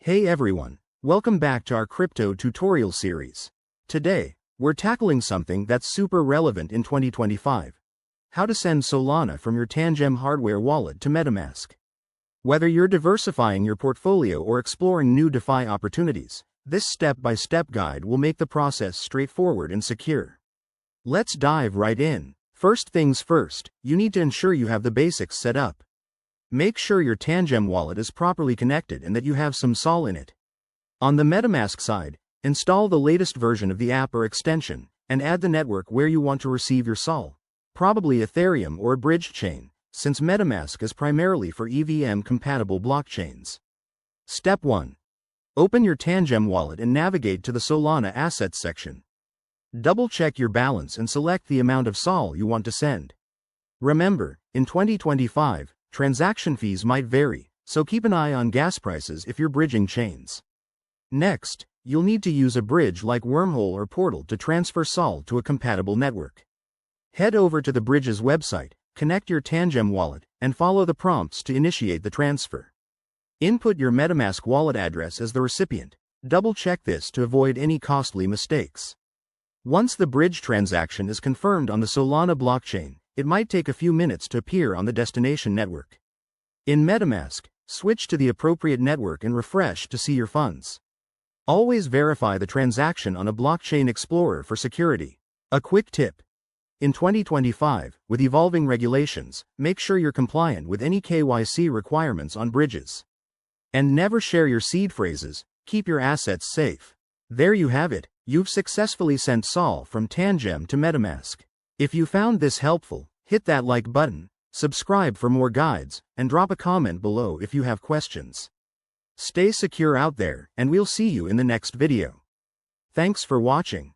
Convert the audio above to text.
Hey everyone, welcome back to our crypto tutorial series. Today, we're tackling something that's super relevant in 2025. How to send Solana from your Tangem hardware wallet to MetaMask. Whether you're diversifying your portfolio or exploring new DeFi opportunities, this step-by-step guide will make the process straightforward and secure. Let's dive right in. First things first, you need to ensure you have the basics set up. Make sure your Tangem wallet is properly connected and that you have some SOL in it. On the MetaMask side, install the latest version of the app or extension, and add the network where you want to receive your SOL, probably Ethereum or a bridge chain, since MetaMask is primarily for EVM-compatible blockchains. Step 1. Open your Tangem wallet and navigate to the Solana Assets section. Double-check your balance and select the amount of SOL you want to send. Remember, in 2025, transaction fees might vary, so keep an eye on gas prices if you're bridging chains. Next, you'll need to use a bridge like Wormhole or Portal to transfer SOL to a compatible network. Head over to the bridge's website, connect your Tangem wallet, and follow the prompts to initiate the transfer. Input your MetaMask wallet address as the recipient. Double-check this to avoid any costly mistakes. Once the bridge transaction is confirmed on the Solana blockchain, it might take a few minutes to appear on the destination network. In MetaMask, switch to the appropriate network and refresh to see your funds. Always verify the transaction on a blockchain explorer for security. A quick tip. In 2025, with evolving regulations, make sure you're compliant with any KYC requirements on bridges. And never share your seed phrases, keep your assets safe. There you have it, you've successfully sent SOL from Tangem to MetaMask. If you found this helpful, hit that like button, subscribe for more guides, and drop a comment below if you have questions. Stay secure out there, and we'll see you in the next video. Thanks for watching.